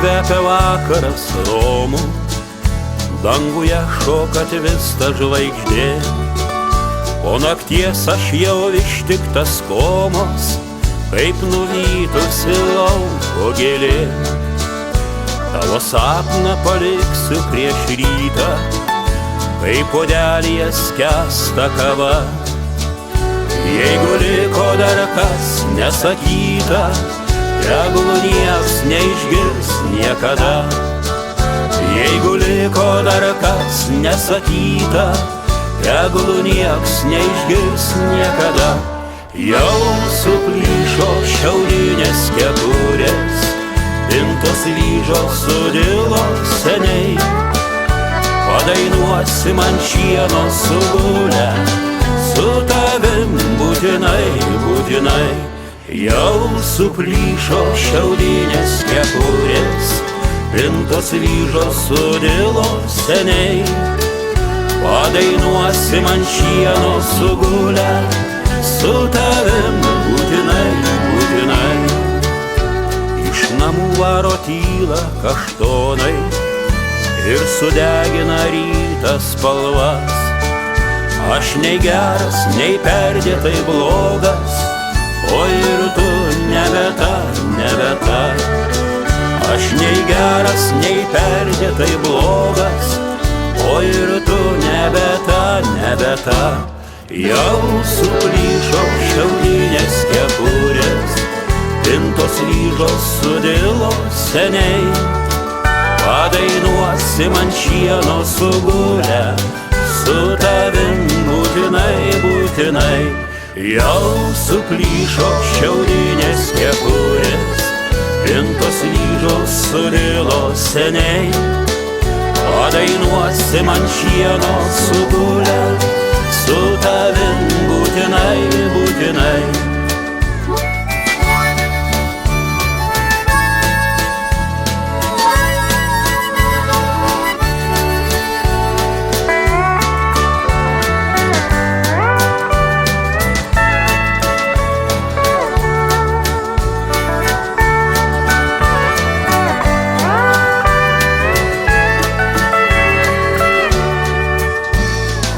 kvepia vakaras romu, danguje šoka tvista žvaigždė. Po nakties aš jau ištiktas komos, kaip nuvytusi lauko gėlė. Tavo sapną paliksiu prieš rytą, kai puodelyje skęsta kava. Jeigu liko dar kas nesakyta, tegul nieks neišgirs niekada. Jeigu liko dar kas nesakyta, tegul nieks neišgirs niekada. Jau suplyšo šiaurinės kepurės, pintos vyžos sudilo seniai. Padainuosi man šieno sugulę, su tavim būtinai, būtinai. Jau suplyšo šiaurinės kepurės, pintos vyžos sudilo seniai. Padainuosi man šieno sugulę, su tavim būtinai, būtinai. Iš namų varo tyla kaštonai ir sudegina rytas spalvas. Aš nei geras, nei perdėtai blogas, o ir tu nebe ta, nebe ta. Aš nei geras, nei perdėtai blogas, o ir tu nebe ta, nebe ta. Jau suplyšo šiaurinės kepurės, pintos vyžos sudilo seniai. Padainuosi man šieno sugulę, su tavim būtinai, būtinai. Jau suplyšo šiaurinės kepurės, pintos vyžos sudilo seniai. Padainuosi man šieno sugulę, su tavim būtinai, būtinai.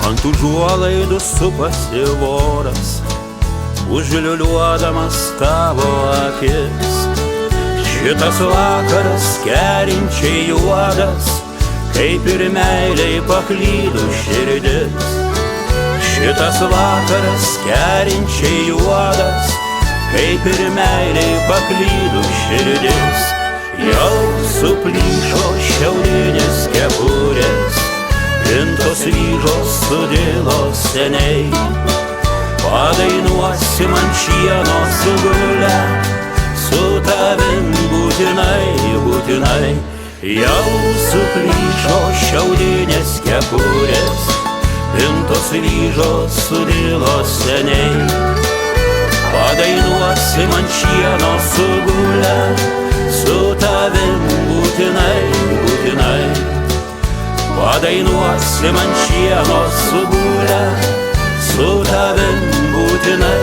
Ant užuolaidų supasi voras, užliuliuodamas tavo akis. Šitas vakaras kerinčiai juodas, kaip ir meiliai paklydų širdis. Šitas vakaras kerinčiai juodas, kaip ir meiliai paklydų širdis. Jau suplyšo šiaurinės kepurės, pintos vyžos sudilo seniai. Padainuosi man šieno sugulę, su tavim būtinai, būtinai. Jau suplyšo šiaurinės kepurės, pintos vyžos sudilo seniai. Padainuosi man šieno sugulę, su tavim būtinai, būtinai. Padainuosi man šieno sugulę, su tavim būtinai,